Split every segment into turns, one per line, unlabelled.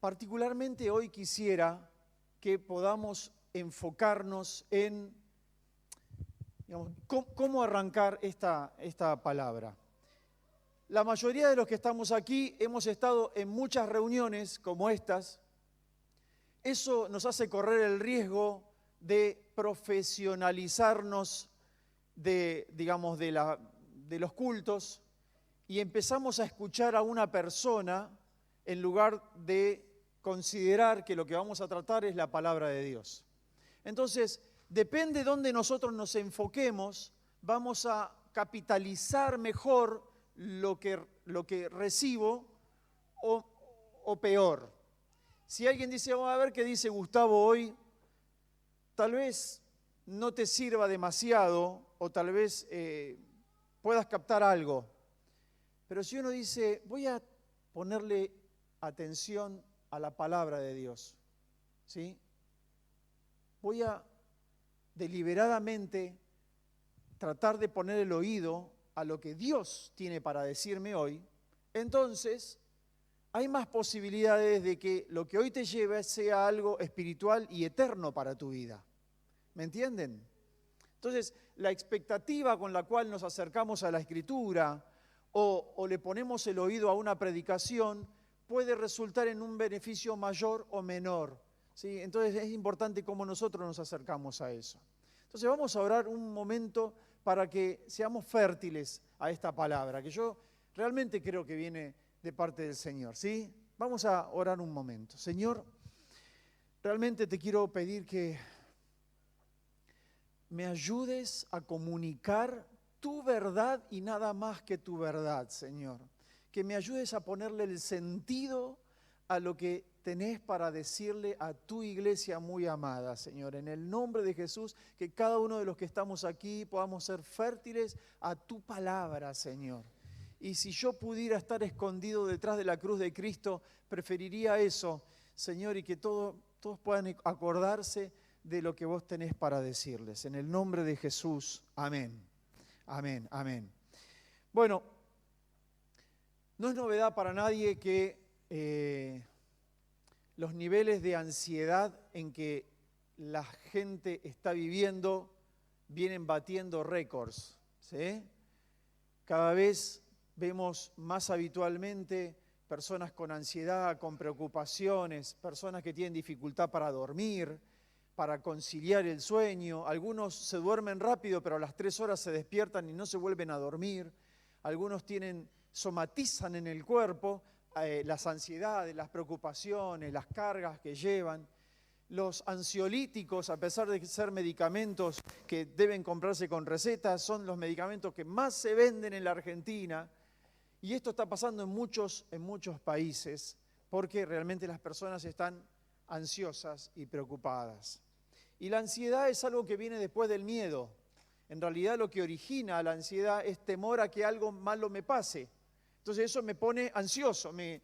particularmente hoy quisiera que podamos enfocarnos en, digamos, cómo arrancar esta palabra. La mayoría de los que estamos aquí hemos estado en muchas reuniones como estas. Eso nos hace correr el riesgo de profesionalizarnos de los cultos y empezamos a escuchar a una persona en lugar de considerar que lo que vamos a tratar es la palabra de Dios. Entonces, depende de dónde nosotros nos enfoquemos, vamos a capitalizar mejor lo que recibo o peor. Si alguien dice, vamos a ver qué dice Gustavo hoy, tal vez no te sirva demasiado o tal vez puedas captar algo. Pero si uno dice, voy a ponerle atención a la palabra de Dios, ¿sí? Voy a deliberadamente tratar de poner el oído a lo que Dios tiene para decirme hoy, entonces hay más posibilidades de que lo que hoy te lleve sea algo espiritual y eterno para tu vida. ¿Me entienden? Entonces, la expectativa con la cual nos acercamos a la Escritura o le ponemos el oído a una predicación puede resultar en un beneficio mayor o menor, ¿sí? Entonces, es importante cómo nosotros nos acercamos a eso. Entonces, vamos a orar un momento para que seamos fértiles a esta palabra, que yo realmente creo que viene de parte del Señor, ¿sí? Vamos a orar un momento. Señor, realmente te quiero pedir que me ayudes a comunicar tu verdad y nada más que tu verdad, Señor. Que me ayudes a ponerle el sentido a lo que tenés para decirle a tu iglesia muy amada, Señor. En el nombre de Jesús, que cada uno de los que estamos aquí podamos ser fértiles a tu palabra, Señor. Y si yo pudiera estar escondido detrás de la cruz de Cristo, preferiría eso, Señor, y que todos puedan acordarse de lo que vos tenés para decirles. En el nombre de Jesús, amén. Amén, amén. Bueno, no es novedad para nadie que los niveles de ansiedad en que la gente está viviendo vienen batiendo récords, ¿sí? Cada vez vemos más habitualmente personas con ansiedad, con preocupaciones, personas que tienen dificultad para dormir, para conciliar el sueño. Algunos se duermen rápido, pero a las 3 horas se despiertan y no se vuelven a dormir. Algunos somatizan en el cuerpo las ansiedades, las preocupaciones, las cargas que llevan. Los ansiolíticos, a pesar de ser medicamentos que deben comprarse con recetas, son los medicamentos que más se venden en la Argentina. Y esto está pasando en muchos países, porque realmente las personas están ansiosas y preocupadas. Y la ansiedad es algo que viene después del miedo. En realidad lo que origina la ansiedad es temor a que algo malo me pase. Entonces eso me pone ansioso, me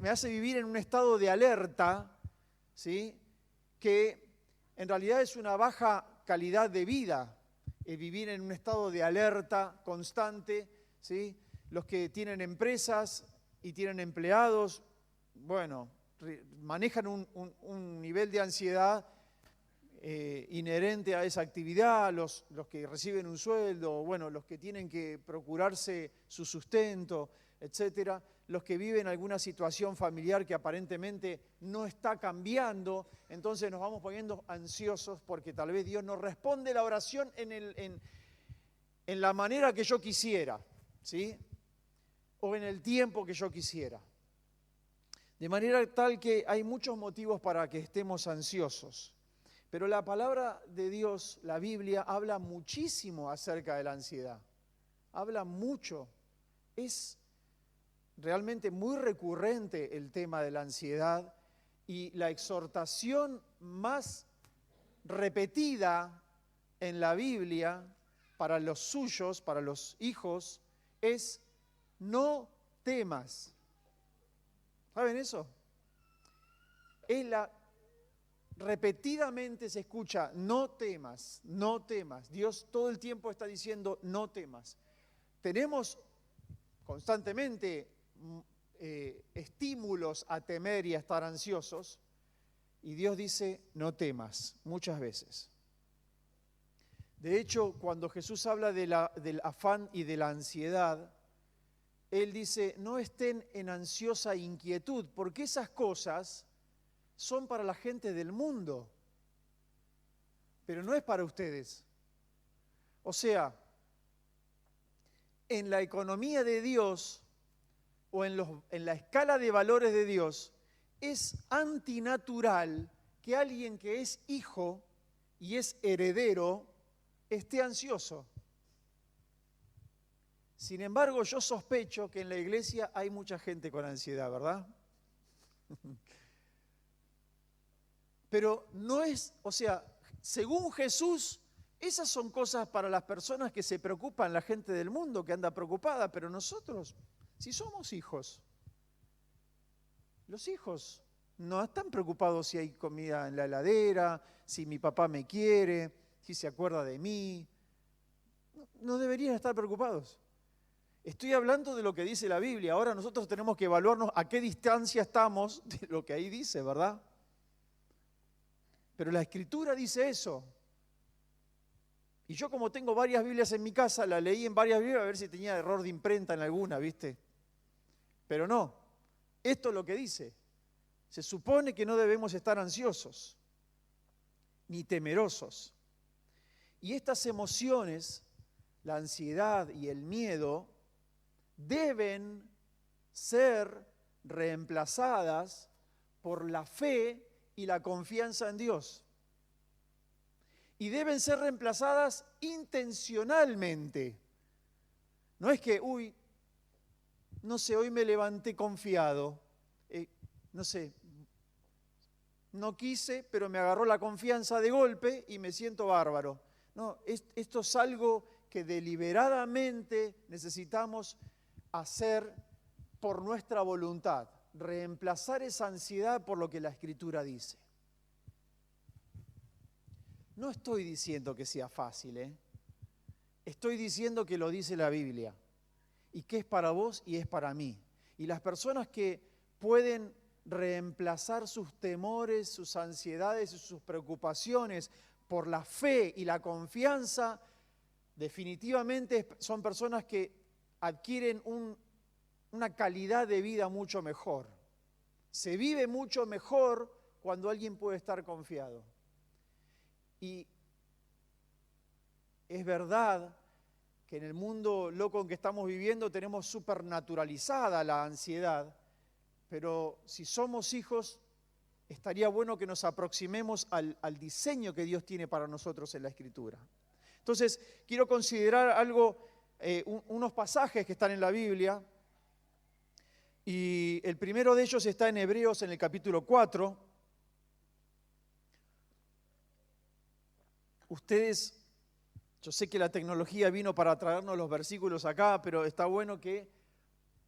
hace vivir en un estado de alerta, ¿sí? Que en realidad es una baja calidad de vida, vivir en un estado de alerta constante, ¿sí? Los que tienen empresas y tienen empleados, bueno, manejan un nivel de ansiedad inherente a esa actividad, los que reciben un sueldo, bueno, los que tienen que procurarse su sustento, etcétera, los que viven alguna situación familiar que aparentemente no está cambiando, entonces nos vamos poniendo ansiosos porque tal vez Dios no responde la oración en la manera que yo quisiera, ¿sí? O en el tiempo que yo quisiera. De manera tal que hay muchos motivos para que estemos ansiosos. Pero la palabra de Dios, la Biblia, habla muchísimo acerca de la ansiedad. Habla mucho. Es realmente muy recurrente el tema de la ansiedad y la exhortación más repetida en la Biblia para los suyos, para los hijos, es no temas. ¿Saben eso? Repetidamente se escucha, no temas, no temas. Dios todo el tiempo está diciendo, no temas. Tenemos constantemente estímulos a temer y a estar ansiosos. Y Dios dice, no temas, muchas veces. De hecho, cuando Jesús habla del afán y de la ansiedad, Él dice, no estén en ansiosa inquietud, porque esas cosas son para la gente del mundo, pero no es para ustedes. O sea, en la economía de Dios o en la escala de valores de Dios, es antinatural que alguien que es hijo y es heredero esté ansioso. Sin embargo, yo sospecho que en la iglesia hay mucha gente con ansiedad, ¿verdad? Pero no es, o sea, según Jesús, esas son cosas para las personas que se preocupan, la gente del mundo que anda preocupada, pero nosotros, si somos hijos, los hijos no están preocupados si hay comida en la heladera, si mi papá me quiere, si se acuerda de mí. No deberían estar preocupados. Estoy hablando de lo que dice la Biblia. Ahora nosotros tenemos que evaluarnos a qué distancia estamos de lo que ahí dice, ¿verdad? Pero la Escritura dice eso. Y yo, como tengo varias Biblias en mi casa, la leí en varias Biblias a ver si tenía error de imprenta en alguna, ¿viste? Pero no. Esto es lo que dice. Se supone que no debemos estar ansiosos ni temerosos. Y estas emociones, la ansiedad y el miedo, deben ser reemplazadas por la fe y la confianza en Dios. Y deben ser reemplazadas intencionalmente. No es que, no sé, hoy me levanté confiado, no sé, no quise, pero me agarró la confianza de golpe y me siento bárbaro. No, esto es algo que deliberadamente necesitamos hacer por nuestra voluntad, reemplazar esa ansiedad por lo que la Escritura dice. No estoy diciendo que sea fácil, estoy diciendo que lo dice la Biblia y que es para vos y es para mí. Y las personas que pueden reemplazar sus temores, sus ansiedades y sus preocupaciones por la fe y la confianza, definitivamente son personas que adquieren una calidad de vida mucho mejor. Se vive mucho mejor cuando alguien puede estar confiado. Y es verdad que en el mundo loco en que estamos viviendo tenemos supernaturalizada la ansiedad, pero si somos hijos, estaría bueno que nos aproximemos al diseño que Dios tiene para nosotros en la Escritura. Entonces, quiero considerar unos pasajes que están en la Biblia, y el primero de ellos está en Hebreos en el capítulo 4. Ustedes, yo sé que la tecnología vino para traernos los versículos acá, pero está bueno que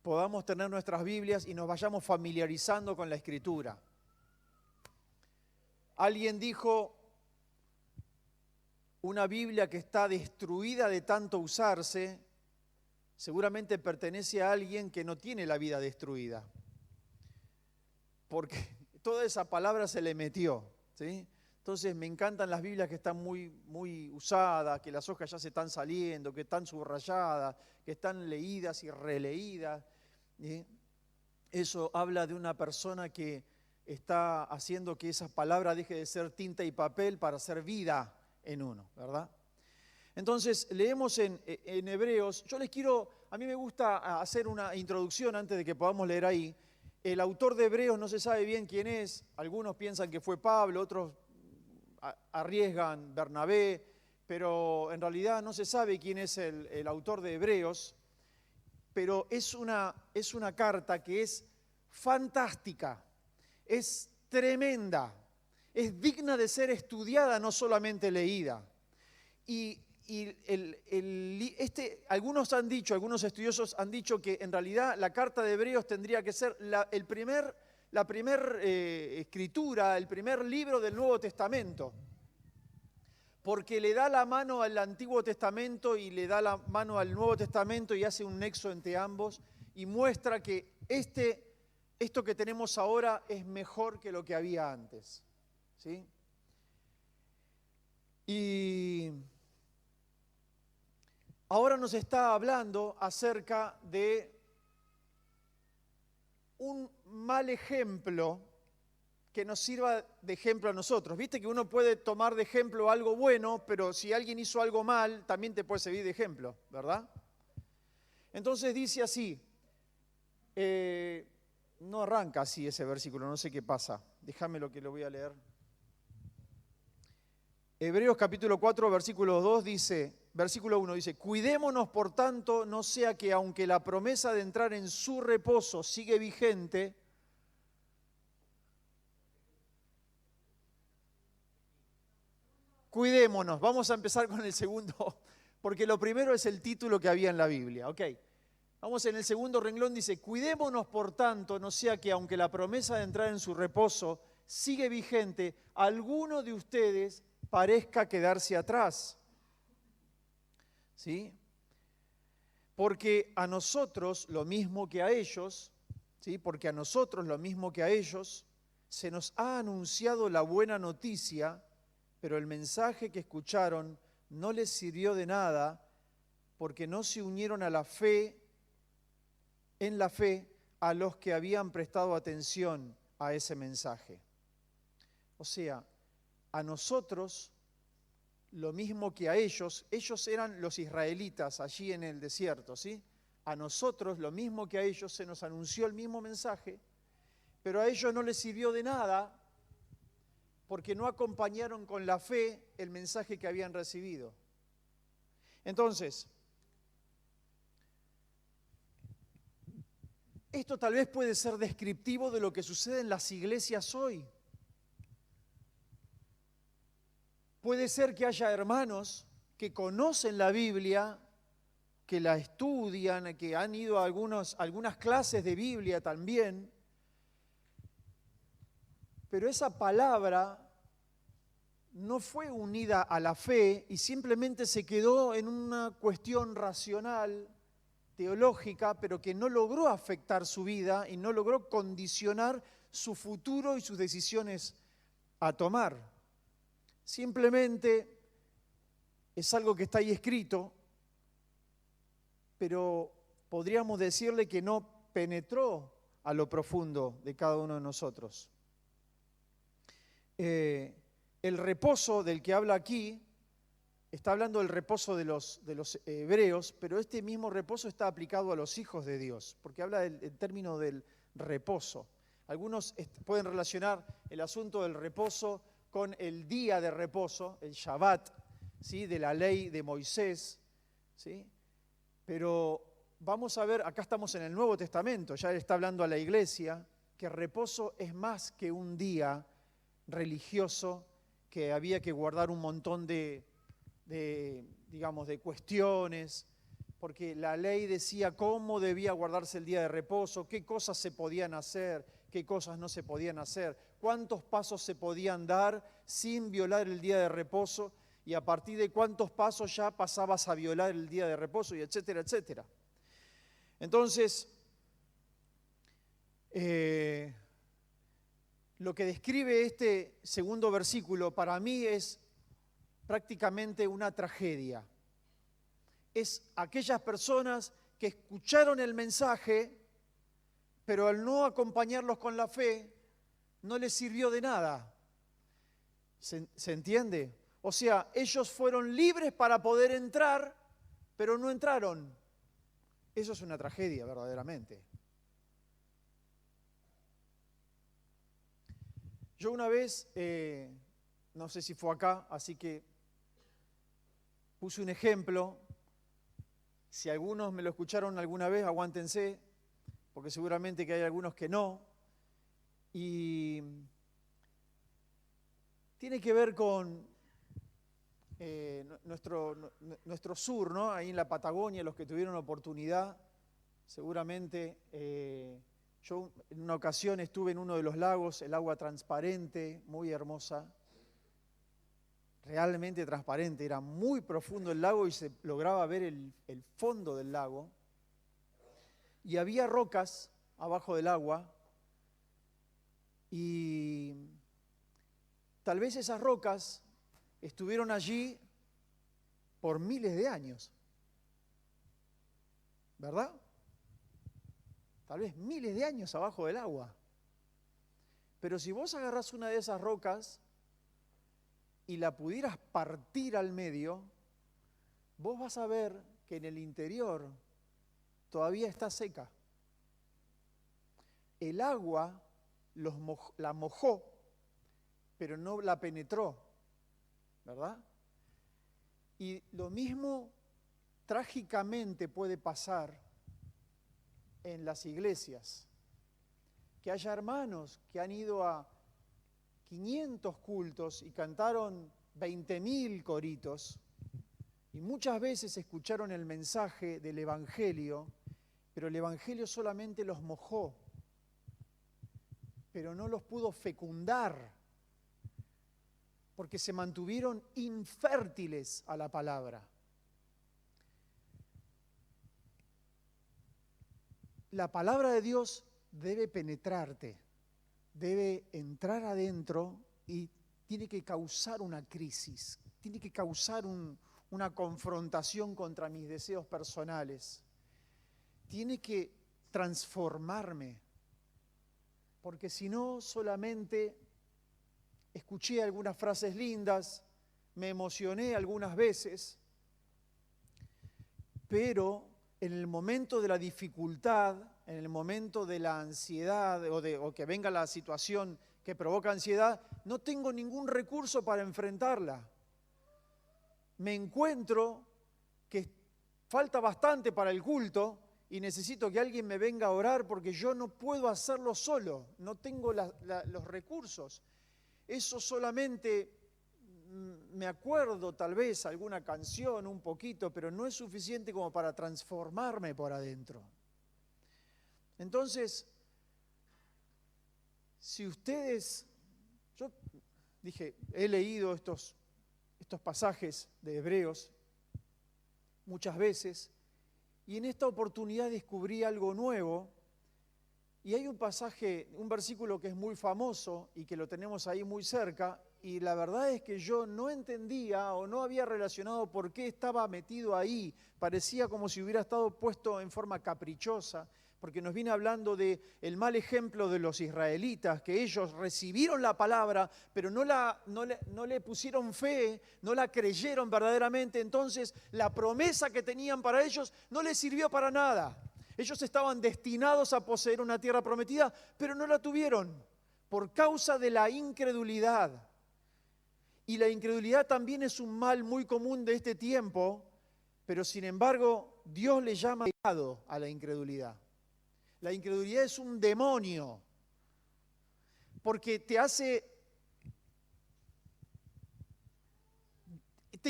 podamos tener nuestras Biblias y nos vayamos familiarizando con la Escritura. Alguien dijo, una Biblia que está destruida de tanto usarse, seguramente pertenece a alguien que no tiene la vida destruida, porque toda esa palabra se le metió, ¿sí? Entonces me encantan las Biblias que están muy, muy usadas, que las hojas ya se están saliendo, que están subrayadas, que están leídas y releídas. ¿Sí? Eso habla de una persona que está haciendo que esa palabra deje de ser tinta y papel para ser vida en uno, ¿verdad? Entonces leemos en Hebreos. A mí me gusta hacer una introducción antes de que podamos leer ahí. El autor de Hebreos no se sabe bien quién es, algunos piensan que fue Pablo, otros arriesgan Bernabé, pero en realidad no se sabe quién es el autor de Hebreos, pero es una carta que es fantástica, es tremenda, es digna de ser estudiada, no solamente leída. Algunos estudiosos han dicho que en realidad la carta de Hebreos tendría que ser la primera escritura, el primer libro del Nuevo Testamento, porque le da la mano al Antiguo Testamento y le da la mano al Nuevo Testamento y hace un nexo entre ambos y muestra que esto que tenemos ahora es mejor que lo que había antes. ¿Sí? Y ahora nos está hablando acerca de un mal ejemplo que nos sirva de ejemplo a nosotros. Viste que uno puede tomar de ejemplo algo bueno, pero si alguien hizo algo mal, también te puede servir de ejemplo, ¿verdad? Entonces dice así, no arranca así ese versículo, no sé qué pasa. Déjame lo que lo voy a leer. Hebreos capítulo 4, versículo 1 dice, cuidémonos por tanto, no sea que aunque la promesa de entrar en su reposo sigue vigente, cuidémonos. Vamos a empezar con el segundo, porque lo primero es el título que había en la Biblia. Ok, vamos en el segundo renglón, dice, cuidémonos por tanto, no sea que aunque la promesa de entrar en su reposo sigue vigente, alguno de ustedes parezca quedarse atrás. ¿Sí? Porque a nosotros, lo mismo que a ellos, ¿sí? Porque a nosotros, lo mismo que a ellos, se nos ha anunciado la buena noticia, pero el mensaje que escucharon no les sirvió de nada porque no se unieron a la fe, en la fe, a los que habían prestado atención a ese mensaje. O sea, a nosotros, lo mismo que a ellos eran los israelitas allí en el desierto, ¿sí? A nosotros, lo mismo que a ellos, se nos anunció el mismo mensaje, pero a ellos no les sirvió de nada porque no acompañaron con la fe el mensaje que habían recibido. Entonces, esto tal vez puede ser descriptivo de lo que sucede en las iglesias hoy. Puede ser que haya hermanos que conocen la Biblia, que la estudian, que han ido a algunas clases de Biblia también, pero esa palabra no fue unida a la fe y simplemente se quedó en una cuestión racional, teológica, pero que no logró afectar su vida y no logró condicionar su futuro y sus decisiones a tomar. Simplemente es algo que está ahí escrito, pero podríamos decirle que no penetró a lo profundo de cada uno de nosotros. El reposo del que habla aquí, está hablando del reposo de los hebreos, pero este mismo reposo está aplicado a los hijos de Dios, porque habla del término del reposo. Algunos pueden relacionar el asunto del reposo con el día de reposo, el Shabbat, ¿sí? De la ley de Moisés, ¿sí? Pero vamos a ver, acá estamos en el Nuevo Testamento, ya está hablando a la iglesia, que reposo es más que un día religioso que había que guardar un montón de cuestiones, porque la ley decía cómo debía guardarse el día de reposo, qué cosas se podían hacer, qué cosas no se podían hacer, cuántos pasos se podían dar sin violar el día de reposo y a partir de cuántos pasos ya pasabas a violar el día de reposo, y etcétera, etcétera. Entonces, lo que describe este segundo versículo para mí es prácticamente una tragedia. Es aquellas personas que escucharon el mensaje, pero al no acompañarlos con la fe, no les sirvió de nada. ¿Se entiende? O sea, ellos fueron libres para poder entrar, pero no entraron. Eso es una tragedia, verdaderamente. Yo una vez, no sé si fue acá, así que puse un ejemplo. Si algunos me lo escucharon alguna vez, aguántense, porque seguramente que hay algunos que no. Y tiene que ver con nuestro sur, ¿no? Ahí en la Patagonia, los que tuvieron oportunidad, seguramente. Yo en una ocasión estuve en uno de los lagos, el agua transparente, muy hermosa, realmente transparente, era muy profundo el lago y se lograba ver el fondo del lago. y había rocas abajo del agua, y tal vez esas rocas estuvieron allí por miles de años, ¿verdad? Tal vez miles de años abajo del agua. Pero si vos agarrás una de esas rocas y la pudieras partir al medio, vos vas a ver que en el interior todavía está seca. El agua la mojó, pero no la penetró, ¿verdad? Y lo mismo trágicamente puede pasar en las iglesias. Que haya hermanos que han ido a 500 cultos y cantaron 20.000 coritos y muchas veces escucharon el mensaje del Evangelio, pero el Evangelio solamente los mojó, pero no los pudo fecundar, porque se mantuvieron infértiles a la palabra. La palabra de Dios debe penetrarte, debe entrar adentro y tiene que causar una crisis, tiene que causar una confrontación contra mis deseos personales, tiene que transformarme, porque si no solamente escuché algunas frases lindas, me emocioné algunas veces, pero en el momento de la dificultad, en el momento de la ansiedad o que venga la situación que provoca ansiedad, no tengo ningún recurso para enfrentarla. Me encuentro que falta bastante para el culto y necesito que alguien me venga a orar porque yo no puedo hacerlo solo, no tengo los recursos. Eso solamente me acuerdo tal vez alguna canción un poquito, pero no es suficiente como para transformarme por adentro. Entonces, si ustedes, yo dije, he leído estos pasajes de Hebreos muchas veces, y en esta oportunidad descubrí algo nuevo, y hay un pasaje, un versículo que es muy famoso y que lo tenemos ahí muy cerca, y la verdad es que yo no entendía o no había relacionado por qué estaba metido ahí. Parecía como si hubiera estado puesto en forma caprichosa, porque nos viene hablando del mal ejemplo de los israelitas, que ellos recibieron la palabra, pero no le pusieron fe, no la creyeron verdaderamente. Entonces la promesa que tenían para ellos no les sirvió para nada. Ellos estaban destinados a poseer una tierra prometida, pero no la tuvieron por causa de la incredulidad. Y la incredulidad también es un mal muy común de este tiempo, pero sin embargo Dios le llama pecado a la incredulidad. La incredulidad es un demonio, porque te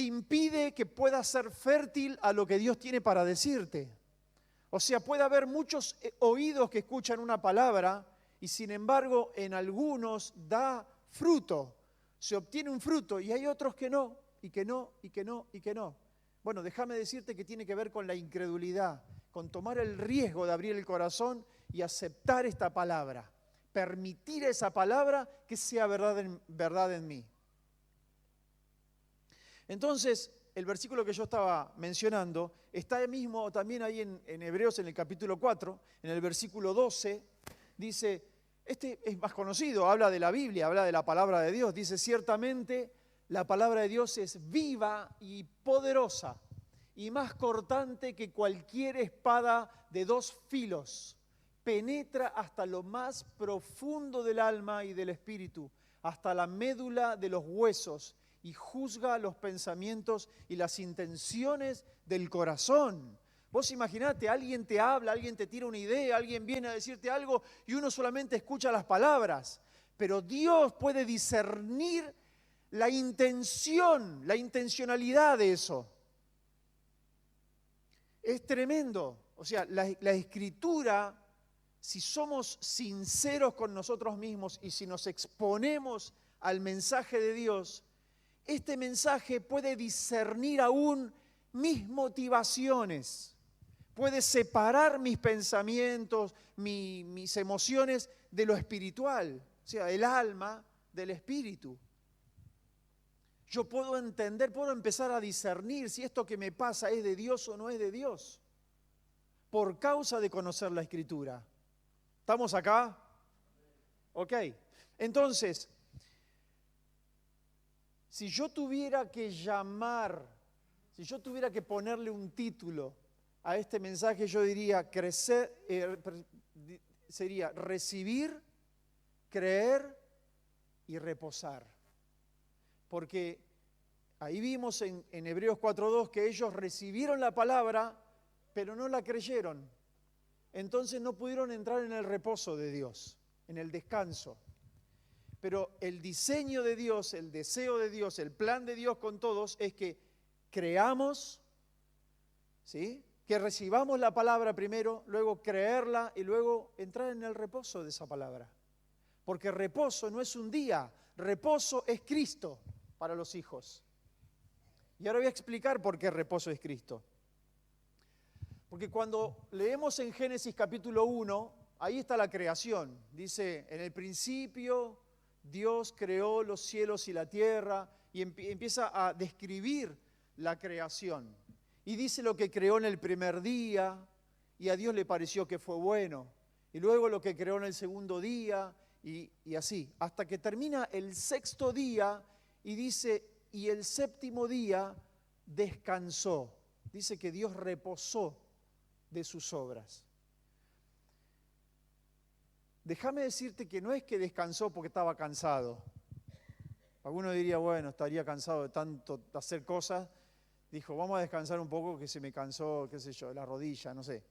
impide que puedas ser fértil a lo que Dios tiene para decirte. O sea, puede haber muchos oídos que escuchan una palabra y sin embargo en algunos da fruto, se obtiene un fruto y hay otros que no, y que no, y que no, y que no. Bueno, déjame decirte que tiene que ver con la incredulidad, con tomar el riesgo de abrir el corazón y aceptar esta palabra, permitir esa palabra que sea verdad en mí. Entonces, el versículo que yo estaba mencionando está mismo también ahí en Hebreos, en el capítulo 4, en el versículo 12, dice, este es más conocido, habla de la Biblia, habla de la palabra de Dios, dice, ciertamente la palabra de Dios es viva y poderosa y más cortante que cualquier espada de dos filos, penetra hasta lo más profundo del alma y del espíritu, hasta la médula de los huesos, y juzga los pensamientos y las intenciones del corazón. Vos imaginate, alguien te habla, alguien te tira una idea, alguien viene a decirte algo y uno solamente escucha las palabras. Pero Dios puede discernir la intención, la intencionalidad de eso. Es tremendo. O sea, la Escritura, si somos sinceros con nosotros mismos y si nos exponemos al mensaje de Dios, este mensaje puede discernir aún mis motivaciones, puede separar mis pensamientos, mis emociones de lo espiritual, o sea, el alma del espíritu. Yo puedo entender, puedo empezar a discernir si esto que me pasa es de Dios o no es de Dios, por causa de conocer la Escritura. ¿Estamos acá? Ok. Entonces, si yo tuviera que llamar, si yo tuviera que ponerle un título a este mensaje, yo diría sería recibir, creer y reposar. Porque ahí vimos en Hebreos 4:2 que ellos recibieron la palabra, pero no la creyeron. Entonces no pudieron entrar en el reposo de Dios, en el descanso. Pero el diseño de Dios, el deseo de Dios, el plan de Dios con todos es que creamos, ¿sí?, que recibamos la palabra primero, luego creerla y luego entrar en el reposo de esa palabra. Porque reposo no es un día, reposo es Cristo para los hijos. Y ahora voy a explicar por qué reposo es Cristo. Porque cuando leemos en Génesis capítulo 1, ahí está la creación. Dice, en el principio Dios creó los cielos y la tierra y empieza a describir la creación. Y dice lo que creó en el primer día y a Dios le pareció que fue bueno. Y luego lo que creó en el segundo día y así. Hasta que termina el sexto día y dice, y el séptimo día descansó. Dice que Dios reposó de sus obras. Déjame decirte que no es que descansó porque estaba cansado. Alguno diría, bueno, estaría cansado de tanto hacer cosas. Dijo, vamos a descansar un poco que se me cansó, qué sé yo, la rodilla, no sé.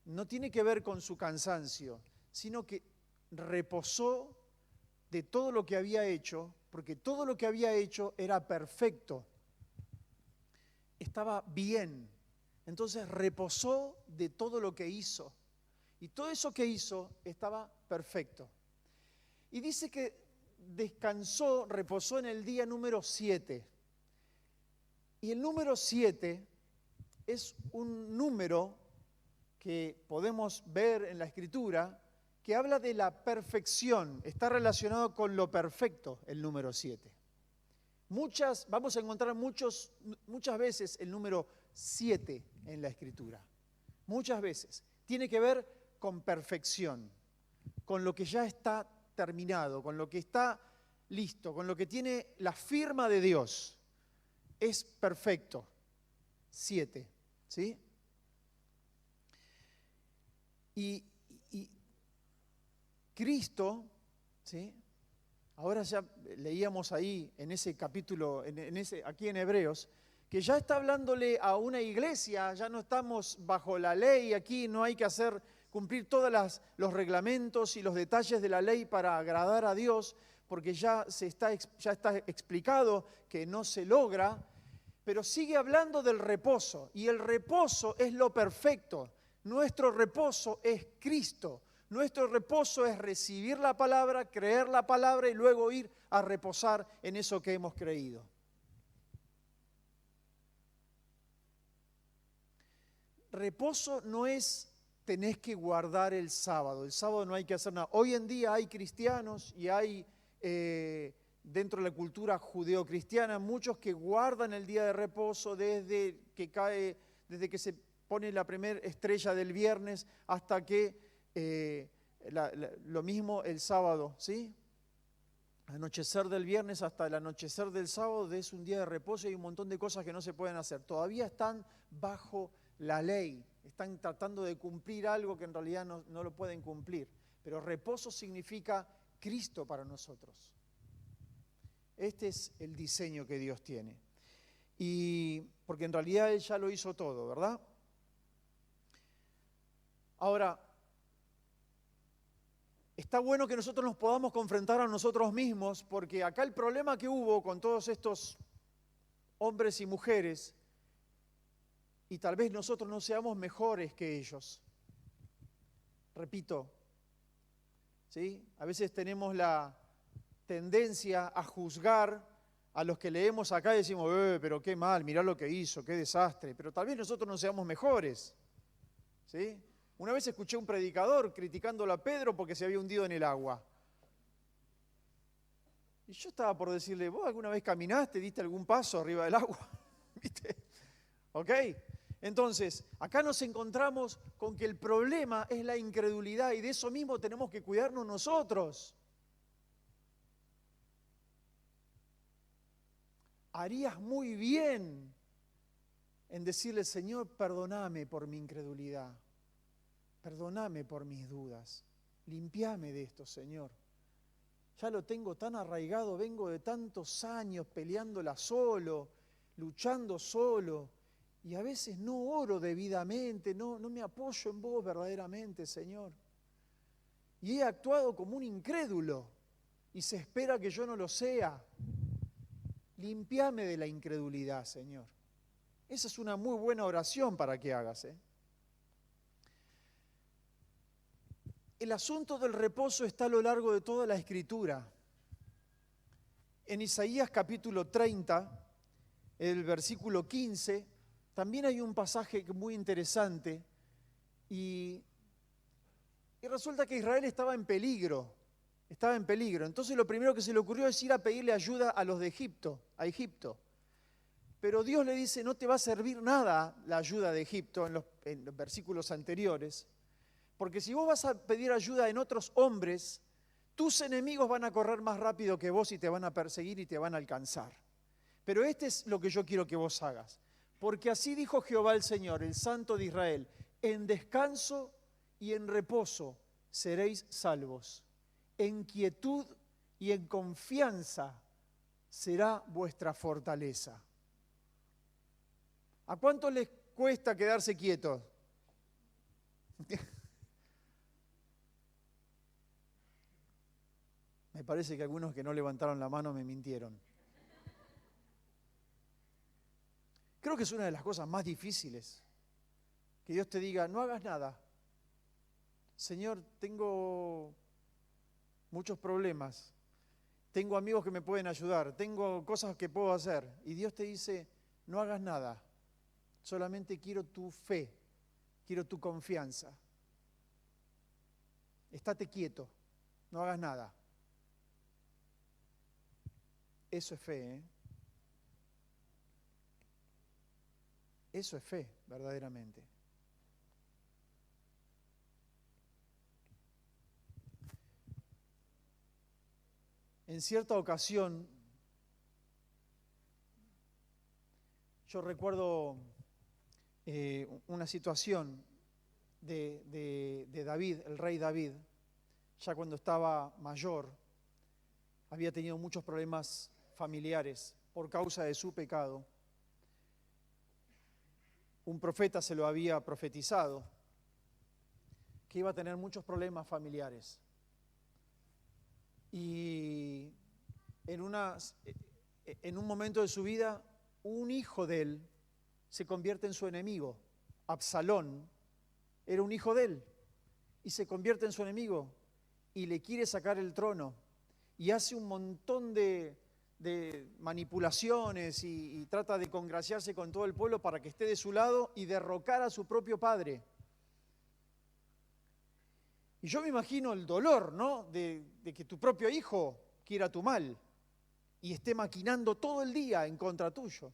No tiene que ver con su cansancio, sino que reposó de todo lo que había hecho, porque todo lo que había hecho era perfecto. Estaba bien. Entonces reposó de todo lo que hizo. Y todo eso que hizo estaba perfecto. Y dice que descansó, reposó en el día número 7. Y el número 7 es un número que podemos ver en la Escritura que habla de la perfección. Está relacionado con lo perfecto el número 7. Vamos a encontrar muchas veces el número 7 en la Escritura. Muchas veces. Tiene que ver con perfección, con lo que ya está terminado, con lo que está listo, con lo que tiene la firma de Dios. Es perfecto. 7, ¿sí? Y Cristo, ¿sí? Ahora ya leíamos ahí en ese capítulo, aquí en Hebreos, que ya está hablándole a una iglesia, ya no estamos bajo la ley, aquí no hay que cumplir todos los reglamentos y los detalles de la ley para agradar a Dios, porque ya está explicado que no se logra, pero sigue hablando del reposo, y el reposo es lo perfecto. Nuestro reposo es Cristo. Nuestro reposo es recibir la palabra, creer la palabra y luego ir a reposar en eso que hemos creído. Reposo no es tenés que guardar el sábado. El sábado no hay que hacer nada. Hoy en día hay cristianos y hay dentro de la cultura judeocristiana muchos que guardan el día de reposo desde que se pone la primera estrella del viernes hasta que lo mismo el sábado, ¿sí? Anochecer del viernes hasta el anochecer del sábado es un día de reposo y hay un montón de cosas que no se pueden hacer. Todavía están bajo la ley, están tratando de cumplir algo que en realidad no lo pueden cumplir. Pero reposo significa Cristo para nosotros. Este es el diseño que Dios tiene. Y porque en realidad Él ya lo hizo todo, ¿verdad? Ahora, está bueno que nosotros nos podamos confrontar a nosotros mismos, porque acá el problema que hubo con todos estos hombres y mujeres, y tal vez nosotros no seamos mejores que ellos. Repito, ¿sí? A veces tenemos la tendencia a juzgar a los que leemos acá y decimos, pero qué mal, mirá lo que hizo, qué desastre. Pero tal vez nosotros no seamos mejores. ¿sí? Una vez escuché a un predicador criticándolo a Pedro porque se había hundido en el agua. Y yo estaba por decirle, ¿vos alguna vez caminaste, diste algún paso arriba del agua? ¿Viste? ¿Ok? Entonces, acá nos encontramos con que el problema es la incredulidad y de eso mismo tenemos que cuidarnos nosotros. Harías muy bien en decirle, Señor, perdóname por mi incredulidad, perdóname por mis dudas, limpiame de esto, Señor. Ya lo tengo tan arraigado, vengo de tantos años peleándola solo, luchando solo, y a veces no oro debidamente, no me apoyo en vos verdaderamente, Señor. Y he actuado como un incrédulo, y se espera que yo no lo sea. Limpiame de la incredulidad, Señor. Esa es una muy buena oración para que hagas, ¿eh? El asunto del reposo está a lo largo de toda la Escritura. En Isaías capítulo 30, el versículo 15, también hay un pasaje muy interesante y resulta que Israel estaba en peligro. Entonces lo primero que se le ocurrió es ir a pedirle ayuda a los de Egipto, a Egipto. Pero Dios le dice, no te va a servir nada la ayuda de Egipto en los versículos anteriores, porque si vos vas a pedir ayuda en otros hombres, tus enemigos van a correr más rápido que vos y te van a perseguir y te van a alcanzar. Pero este es lo que yo quiero que vos hagas. Porque así dijo Jehová el Señor, el Santo de Israel, en descanso y en reposo seréis salvos. En quietud y en confianza será vuestra fortaleza. ¿A cuánto les cuesta quedarse quietos? Me parece que algunos que no levantaron la mano me mintieron. Creo que es una de las cosas más difíciles, que Dios te diga, no hagas nada. Señor, tengo muchos problemas, tengo amigos que me pueden ayudar, tengo cosas que puedo hacer. Y Dios te dice, no hagas nada, solamente quiero tu fe, quiero tu confianza. Estate quieto, no hagas nada. Eso es fe, ¿eh? Eso es fe, verdaderamente. En cierta ocasión, yo recuerdo una situación de David, el rey David, ya cuando estaba mayor, había tenido muchos problemas familiares por causa de su pecado. Un profeta se lo había profetizado, que iba a tener muchos problemas familiares. Y en un momento de su vida, un hijo de él se convierte en su enemigo. Absalón era un hijo de él y se convierte en su enemigo y le quiere sacar el trono y hace un montón de manipulaciones y trata de congraciarse con todo el pueblo para que esté de su lado y derrocar a su propio padre. Y yo me imagino el dolor, ¿no?, de que tu propio hijo quiera tu mal y esté maquinando todo el día en contra tuyo.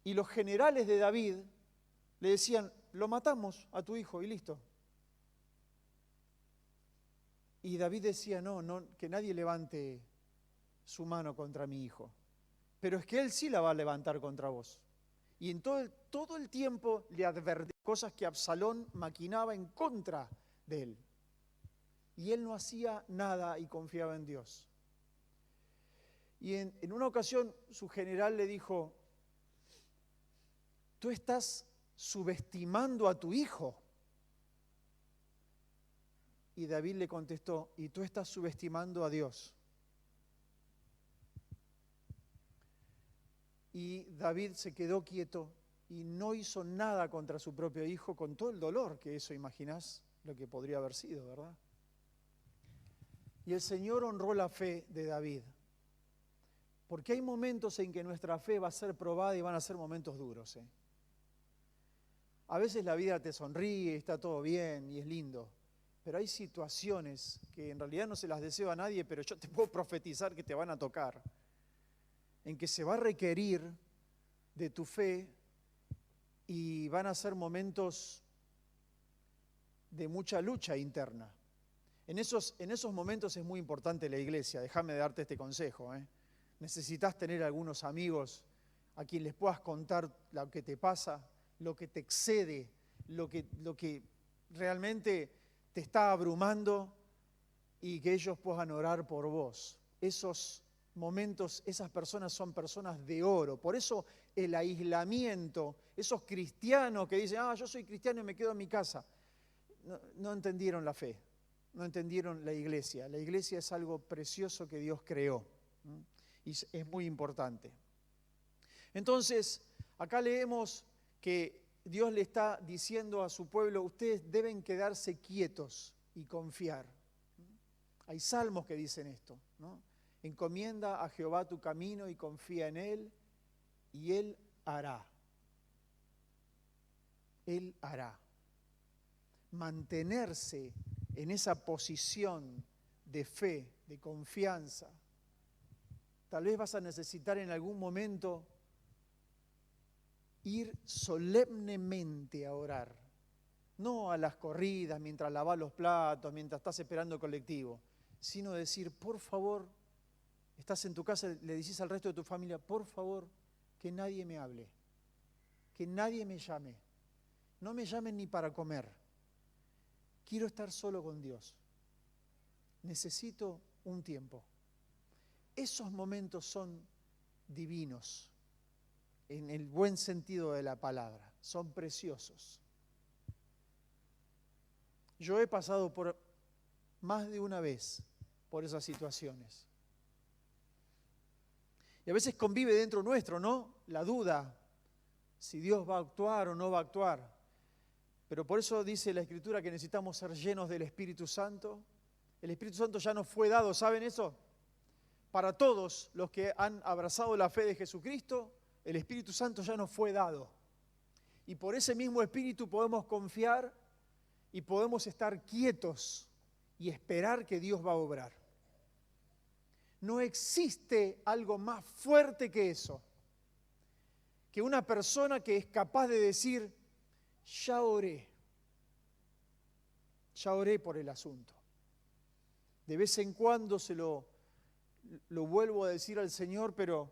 Y los generales de David le decían, lo matamos a tu hijo y listo. Y David decía, no, que nadie levante su mano contra mi hijo. Pero es que él sí la va a levantar contra vos. Y en todo el tiempo le advertía cosas que Absalón maquinaba en contra de él. Y él no hacía nada y confiaba en Dios. Y en una ocasión su general le dijo, tú estás subestimando a tu hijo. Y David le contestó, y tú estás subestimando a Dios. Y David se quedó quieto y no hizo nada contra su propio hijo, con todo el dolor que eso, imaginás lo que podría haber sido, ¿verdad? Y el Señor honró la fe de David, porque hay momentos en que nuestra fe va a ser probada y van a ser momentos duros, ¿eh? A veces la vida te sonríe, está todo bien y es lindo, pero hay situaciones que en realidad no se las deseo a nadie, pero yo te puedo profetizar que te van a tocar, en que se va a requerir de tu fe y van a ser momentos de mucha lucha interna. En esos momentos es muy importante la iglesia, déjame darte este consejo. Necesitas tener algunos amigos a quien les puedas contar lo que te pasa, lo que te excede, lo que realmente te está abrumando y que ellos puedan orar por vos. Esos momentos, esas personas son personas de oro. Por eso el aislamiento, esos cristianos que dicen, yo soy cristiano y me quedo en mi casa, no entendieron la fe, no entendieron la iglesia. La iglesia es algo precioso que Dios creó y es muy importante. Entonces, acá leemos que Dios le está diciendo a su pueblo, ustedes deben quedarse quietos y confiar. Hay salmos que dicen esto, ¿no? Encomienda a Jehová tu camino y confía en Él, y Él hará. Él hará. Mantenerse en esa posición de fe, de confianza. Tal vez vas a necesitar en algún momento ir solemnemente a orar, no a las corridas, mientras lavas los platos, mientras estás esperando el colectivo, sino decir, por favor, estás en tu casa, le dices al resto de tu familia, por favor, que nadie me hable, que nadie me llame, no me llamen ni para comer, quiero estar solo con Dios, necesito un tiempo. Esos momentos son divinos, en el buen sentido de la palabra, son preciosos. Yo he pasado por más de una vez por esas situaciones. Y a veces convive dentro nuestro, ¿no? La duda, si Dios va a actuar o no va a actuar. Pero por eso dice la Escritura que necesitamos ser llenos del Espíritu Santo. El Espíritu Santo ya nos fue dado, ¿saben eso? Para todos los que han abrazado la fe de Jesucristo, el Espíritu Santo ya nos fue dado. Y por ese mismo Espíritu podemos confiar y podemos estar quietos y esperar que Dios va a obrar. No existe algo más fuerte que eso, que una persona que es capaz de decir, ya oré por el asunto. De vez en cuando se lo vuelvo a decir al Señor, pero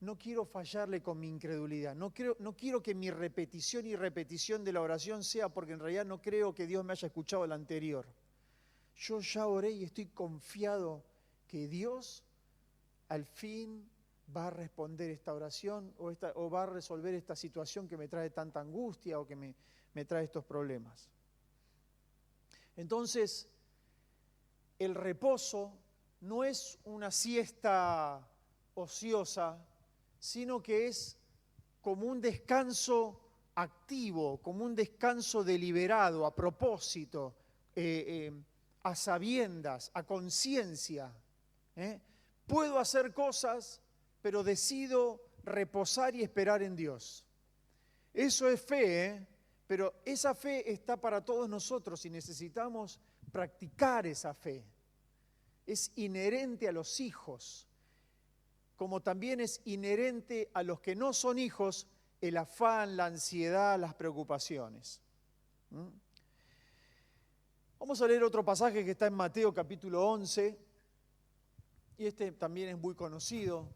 no quiero fallarle con mi incredulidad. No quiero que mi repetición y repetición de la oración sea porque en realidad no creo que Dios me haya escuchado la anterior. Yo ya oré y estoy confiado que Dios al fin va a responder esta oración o va a resolver esta situación que me trae tanta angustia o que me trae estos problemas. Entonces, el reposo no es una siesta ociosa, sino que es como un descanso activo, como un descanso deliberado, a propósito, a sabiendas, a conciencia. Puedo hacer cosas, pero decido reposar y esperar en Dios. Eso es fe, pero esa fe está para todos nosotros y necesitamos practicar esa fe. Es inherente a los hijos, como también es inherente a los que no son hijos el afán, la ansiedad, las preocupaciones. Vamos a leer otro pasaje que está en Mateo capítulo 11, y este también es muy conocido,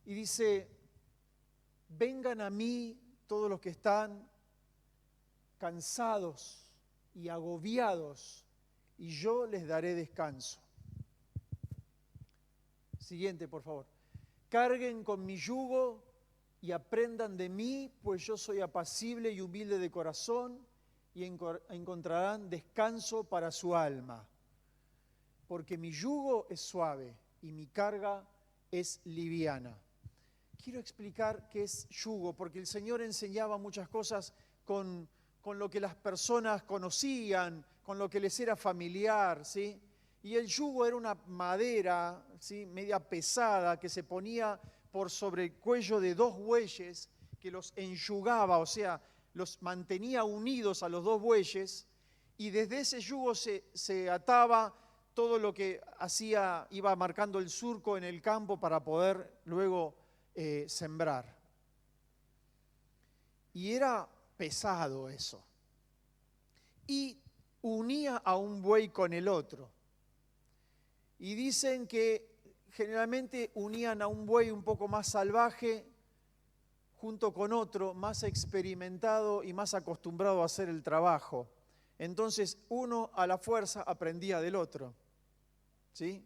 y dice, vengan a mí todos los que están cansados y agobiados, y yo les daré descanso. Siguiente, por favor. Carguen con mi yugo y aprendan de mí, pues yo soy apacible y humilde de corazón, y encontrarán descanso para su alma. Porque mi yugo es suave y mi carga es liviana. Quiero explicar qué es yugo, porque el Señor enseñaba muchas cosas con lo que las personas conocían, con lo que les era familiar, ¿sí? Y el yugo era una madera, ¿sí?, media pesada que se ponía por sobre el cuello de dos bueyes que los enyugaba, o sea, los mantenía unidos a los dos bueyes, y desde ese yugo se ataba todo lo que hacía, iba marcando el surco en el campo para poder luego sembrar. Y era pesado eso. Y unía a un buey con el otro. Y dicen que generalmente unían a un buey un poco más salvaje junto con otro más experimentado y más acostumbrado a hacer el trabajo. Entonces uno a la fuerza aprendía del otro. ¿Sí?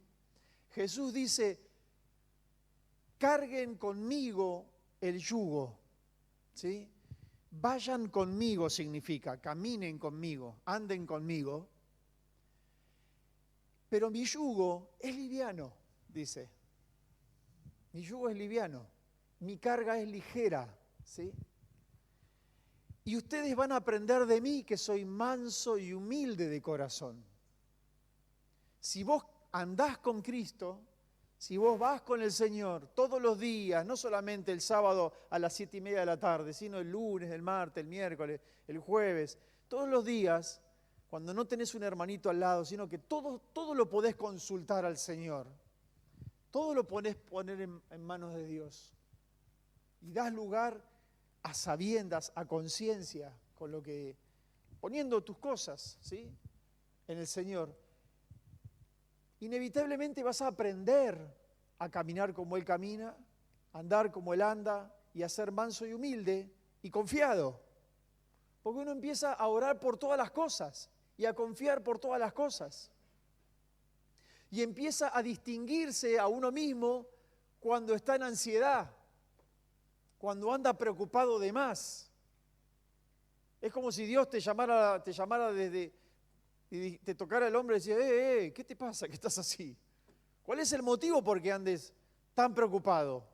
Jesús dice, carguen conmigo el yugo. ¿Sí? Vayan conmigo significa, caminen conmigo, anden conmigo. Pero mi yugo es liviano, dice. Mi yugo es liviano, mi carga es ligera, ¿sí? Y ustedes van a aprender de mí que soy manso y humilde de corazón. Si vos andás con Cristo, si vos vas con el Señor todos los días, no solamente el sábado a las 7:30 de la tarde, sino el lunes, el martes, el miércoles, el jueves, todos los días, cuando no tenés un hermanito al lado, sino que todo lo podés consultar al Señor, todo lo podés poner en manos de Dios. Y das lugar a sabiendas, a conciencia, con lo que, poniendo tus cosas, ¿sí?, en el Señor. Inevitablemente vas a aprender a caminar como Él camina, a andar como Él anda y a ser manso y humilde y confiado. Porque uno empieza a orar por todas las cosas y a confiar por todas las cosas. Y empieza a distinguirse a uno mismo cuando está en ansiedad, cuando anda preocupado de más. Es como si Dios te llamara desde y te tocara el hombro y decía, ¿qué te pasa? ¿Qué estás así? ¿Cuál es el motivo por qué andes tan preocupado?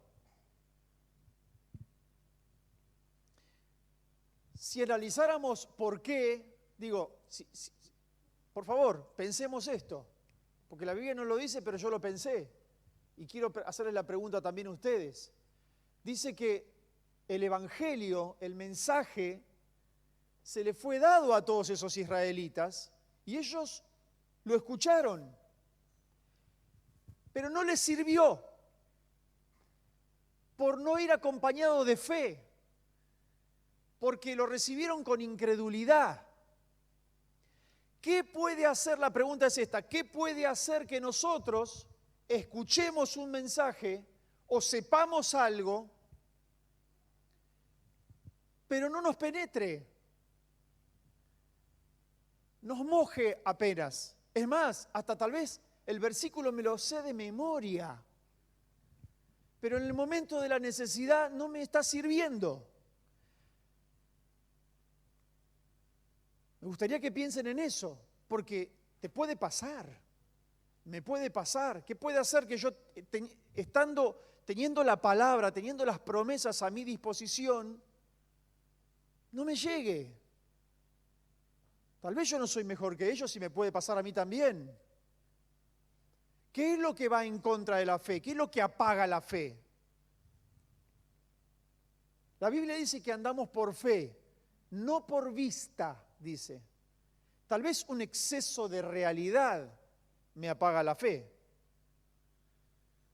Si analizáramos por qué, por favor, pensemos esto, porque la Biblia no lo dice, pero yo lo pensé, y quiero hacerles la pregunta también a ustedes. Dice que el Evangelio, el mensaje, se le fue dado a todos esos israelitas, y ellos lo escucharon, pero no les sirvió por no ir acompañado de fe, porque lo recibieron con incredulidad. ¿Qué puede hacer? La pregunta es esta: ¿qué puede hacer que nosotros escuchemos un mensaje o sepamos algo, pero no nos penetre, nos moje apenas? Es más, hasta tal vez el versículo me lo sé de memoria, pero en el momento de la necesidad no me está sirviendo. Me gustaría que piensen en eso, porque te puede pasar, me puede pasar. ¿Qué puede hacer que yo, teniendo la palabra, teniendo las promesas a mi disposición, no me llegue? Tal vez yo no soy mejor que ellos y me puede pasar a mí también. ¿Qué es lo que va en contra de la fe? ¿Qué es lo que apaga la fe? La Biblia dice que andamos por fe, no por vista, dice. Tal vez un exceso de realidad me apaga la fe.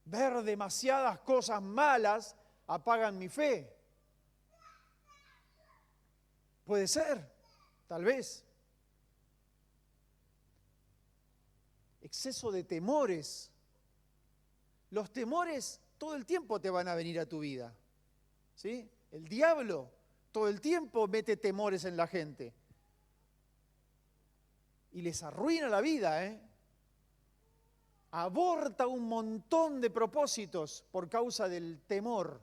Ver demasiadas cosas malas apagan mi fe. Puede ser, tal vez. Exceso de temores. Los temores todo el tiempo te van a venir a tu vida, ¿sí? El diablo todo el tiempo mete temores en la gente y les arruina la vida, Aborta un montón de propósitos por causa del temor.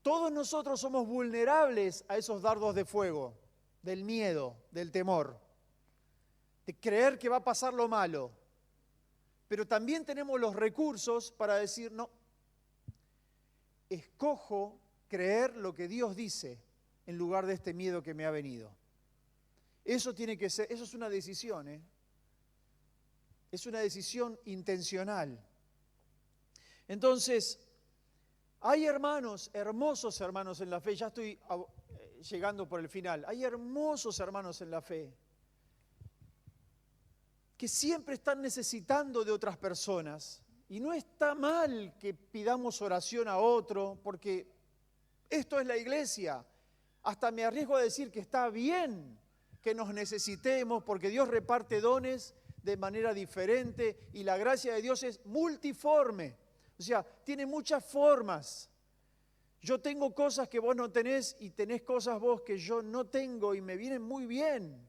Todos nosotros somos vulnerables a esos dardos de fuego, del miedo, del temor, de creer que va a pasar lo malo. Pero también tenemos los recursos para decir, no, escojo creer lo que Dios dice en lugar de este miedo que me ha venido. Eso tiene que ser, eso es una decisión, Es una decisión intencional. Entonces, hay hermanos, hermosos hermanos en la fe, ya estoy llegando por el final. Hay hermosos hermanos en la fe que siempre están necesitando de otras personas. Y no está mal que pidamos oración a otro, porque esto es la iglesia. Hasta me arriesgo a decir que está bien que nos necesitemos, porque Dios reparte dones de manera diferente y la gracia de Dios es multiforme. O sea, tiene muchas formas. Yo tengo cosas que vos no tenés y tenés cosas vos que yo no tengo y me vienen muy bien.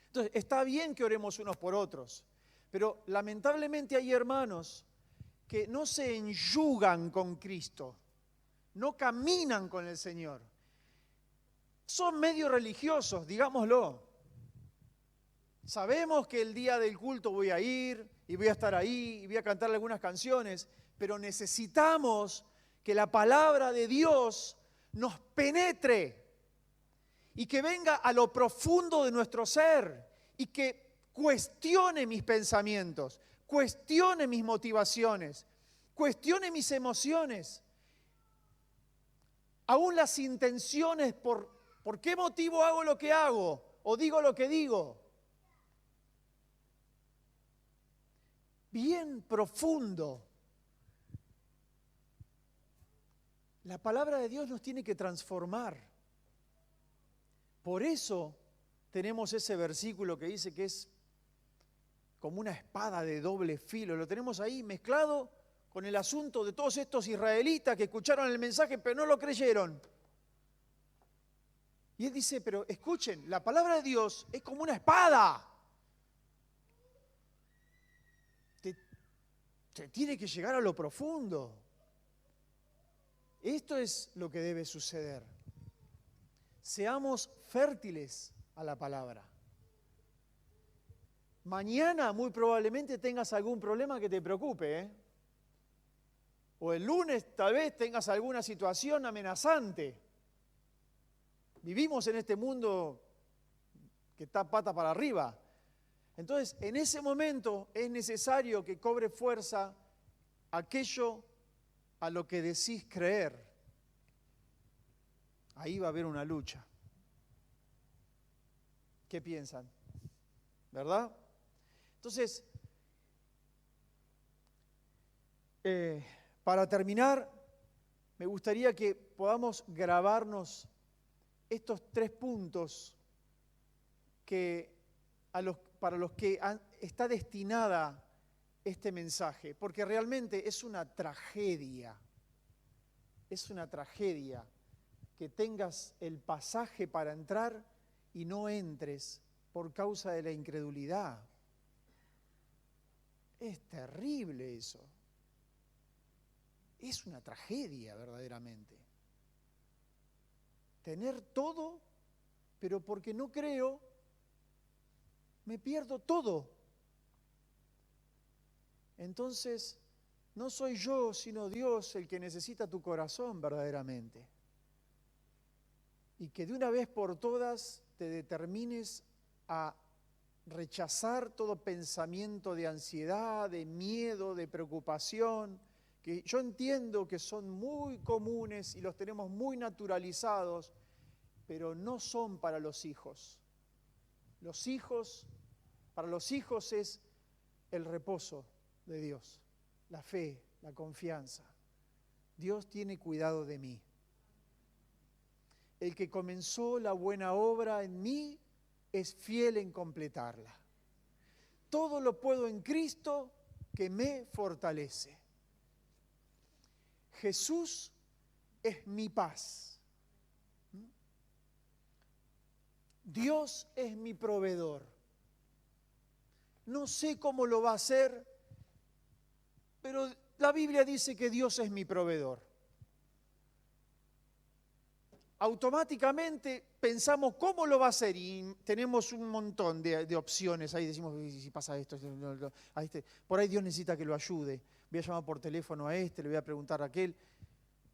Entonces, está bien que oremos unos por otros, pero lamentablemente hay hermanos que no se enyugan con Cristo, no caminan con el Señor. Son medio religiosos, digámoslo. Sabemos que el día del culto voy a ir y voy a estar ahí y voy a cantar algunas canciones, pero necesitamos que la palabra de Dios nos penetre y que venga a lo profundo de nuestro ser y que cuestione mis pensamientos, cuestione mis motivaciones, cuestione mis emociones, aún las intenciones por qué motivo hago lo que hago o digo lo que digo. Bien profundo. La palabra de Dios nos tiene que transformar. Por eso tenemos ese versículo que dice que es como una espada de doble filo. Lo tenemos ahí mezclado con el asunto de todos estos israelitas que escucharon el mensaje pero no lo creyeron. Y él dice, pero escuchen, la palabra de Dios es como una espada. Te tiene que llegar a lo profundo. Esto es lo que debe suceder. Seamos fértiles a la palabra. Mañana muy probablemente tengas algún problema que te preocupe, ¿eh? O el lunes tal vez tengas alguna situación amenazante. Vivimos en este mundo que está pata para arriba. Entonces, en ese momento es necesario que cobre fuerza aquello a lo que decís creer. Ahí va a haber una lucha. ¿Qué piensan? ¿Verdad? Entonces, para terminar, me gustaría que podamos grabarnos estos 3 puntos para los que está destinada este mensaje, porque realmente es una tragedia que tengas el pasaje para entrar y no entres por causa de la incredulidad. Es terrible eso. Es una tragedia verdaderamente. Tener todo, pero porque no creo, me pierdo todo. Entonces, no soy yo, sino Dios el que necesita tu corazón verdaderamente. Y que de una vez por todas te determines a rechazar todo pensamiento de ansiedad, de miedo, de preocupación, que yo entiendo que son muy comunes y los tenemos muy naturalizados, pero no son para los hijos. Para los hijos es el reposo de Dios, la fe, la confianza. Dios tiene cuidado de mí. El que comenzó la buena obra en mí es fiel en completarla. Todo lo puedo en Cristo que me fortalece. Jesús es mi paz. Dios es mi proveedor. No sé cómo lo va a hacer, pero la Biblia dice que Dios es mi proveedor. Automáticamente pensamos cómo lo va a hacer y tenemos un montón de opciones. Ahí decimos, si pasa esto, por ahí Dios necesita que lo ayude. Voy a llamar por teléfono a le voy a preguntar a aquel.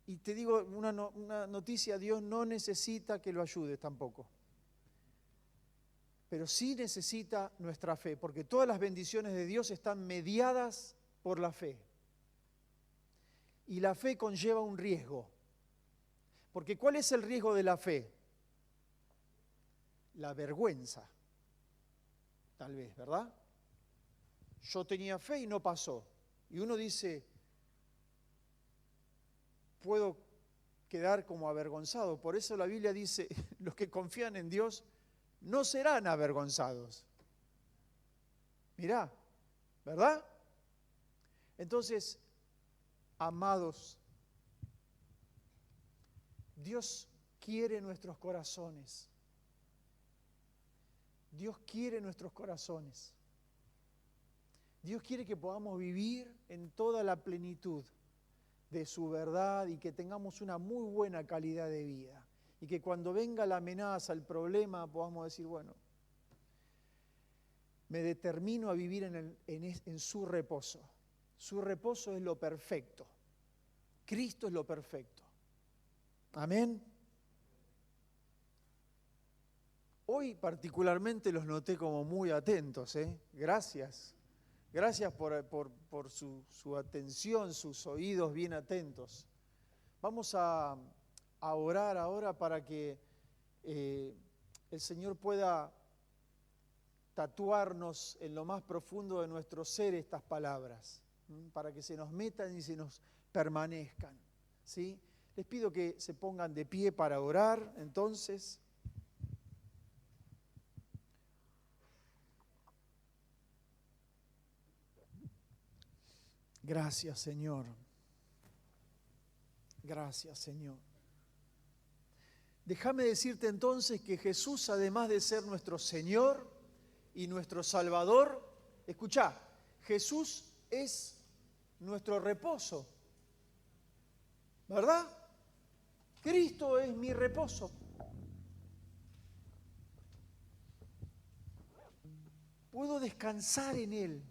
Y te digo una noticia, Dios no necesita que lo ayudes tampoco. Pero sí necesita nuestra fe, porque todas las bendiciones de Dios están mediadas por la fe. Y la fe conlleva un riesgo. Porque ¿cuál es el riesgo de la fe? la vergüenza, tal vez, ¿verdad? Yo tenía fe y no pasó. Y uno dice, puedo quedar como avergonzado. Por eso la Biblia dice, los que confían en Dios no serán avergonzados. Mirá, ¿verdad? Entonces, amados, Dios quiere nuestros corazones. Dios quiere nuestros corazones. Dios quiere que podamos vivir en toda la plenitud de su verdad y que tengamos una muy buena calidad de vida. Y que cuando venga la amenaza, el problema, podamos decir, bueno, me determino a vivir en su reposo. Su reposo es lo perfecto. Cristo es lo perfecto. Amén. Hoy particularmente los noté como muy atentos, ¿eh? Gracias. Gracias por su atención, sus oídos bien atentos. Vamos a orar ahora para que el Señor pueda tatuarnos en lo más profundo de nuestro ser estas palabras, para que se nos metan y se nos permanezcan, ¿sí? Les pido que se pongan de pie para orar, entonces. Gracias, Señor. Gracias, Señor. Déjame decirte entonces que Jesús, además de ser nuestro Señor y nuestro Salvador, escuchá, Jesús es nuestro reposo, ¿verdad? Cristo es mi reposo. Puedo descansar en Él.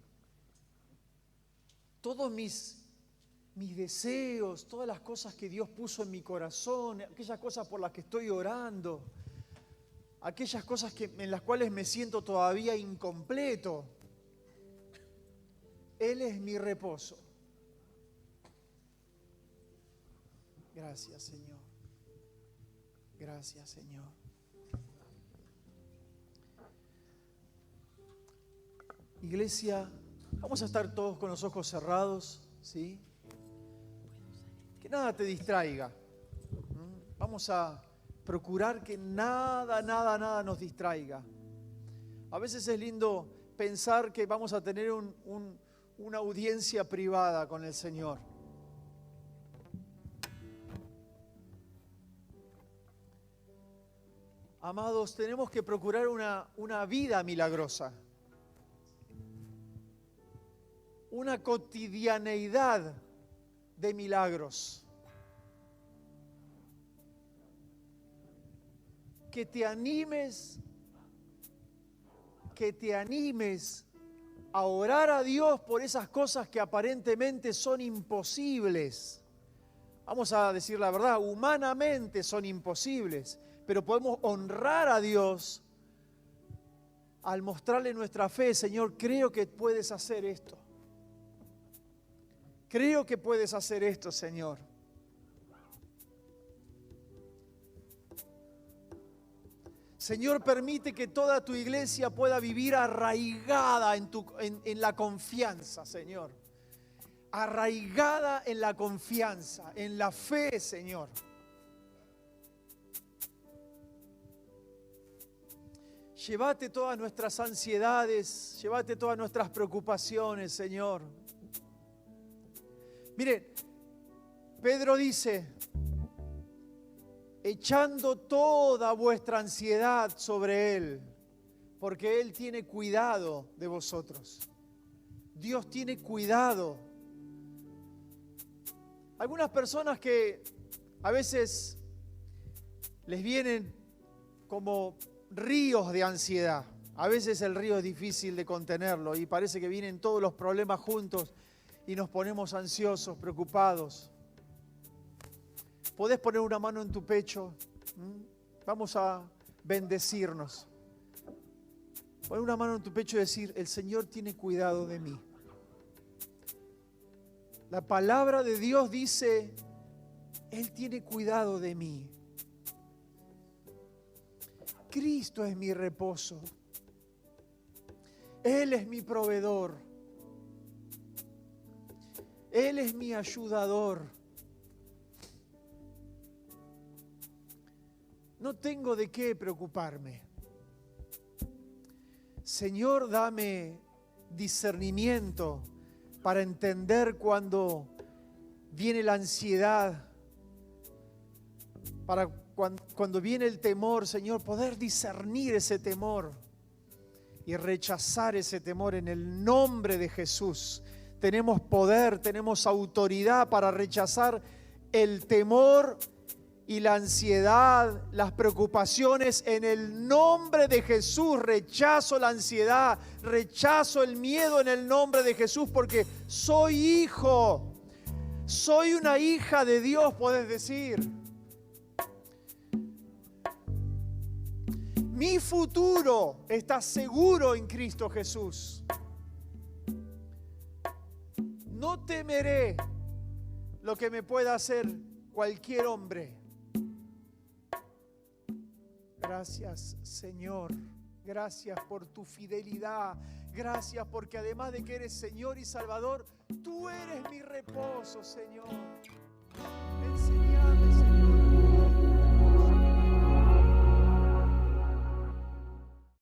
Todos mis deseos, todas las cosas que Dios puso en mi corazón, aquellas cosas por las que estoy orando, aquellas cosas en las cuales me siento todavía incompleto, Él es mi reposo. Gracias, Señor. Gracias, Señor. Iglesia, vamos a estar todos con los ojos cerrados, ¿sí? Que nada te distraiga. Vamos a procurar que nada nos distraiga. A veces es lindo pensar que vamos a tener una audiencia privada con el Señor. Amados, tenemos que procurar una vida milagrosa. Una cotidianeidad de milagros. Que te animes a orar a Dios por esas cosas que aparentemente son imposibles. Vamos a decir la verdad, humanamente son imposibles, pero podemos honrar a Dios al mostrarle nuestra fe. Señor, creo que puedes hacer esto. Creo que puedes hacer esto, Señor. Señor, permite que toda tu iglesia pueda vivir arraigada en la confianza, Señor. Arraigada en la confianza, en la fe, Señor. Llévate todas nuestras ansiedades, llévate todas nuestras preocupaciones, Señor. Mire, Pedro dice, echando toda vuestra ansiedad sobre Él, porque Él tiene cuidado de vosotros. Dios tiene cuidado. Algunas personas que a veces les vienen como ríos de ansiedad. A veces el río es difícil de contenerlo y parece que vienen todos los problemas juntos y nos ponemos ansiosos, preocupados. ¿Podés poner una mano en tu pecho? Vamos a bendecirnos. Poner una mano en tu pecho y decir, el Señor tiene cuidado de mí. La palabra de Dios dice, Él tiene cuidado de mí. Cristo es mi reposo. Él es mi proveedor. Él es mi ayudador. No tengo de qué preocuparme. Señor, dame discernimiento para entender cuando viene la ansiedad, para cuando viene el temor, Señor, poder discernir ese temor y rechazar ese temor en el nombre de Jesús. Tenemos poder, tenemos autoridad para rechazar el temor y la ansiedad, las preocupaciones en el nombre de Jesús. Rechazo la ansiedad, rechazo el miedo en el nombre de Jesús, porque soy hijo, soy una hija de Dios, podés decir. Mi futuro está seguro en Cristo Jesús. No temeré lo que me pueda hacer cualquier hombre. Gracias, Señor. Gracias por tu fidelidad. Gracias porque además de que eres Señor y Salvador, tú eres mi reposo, Señor. Enséñame, Señor.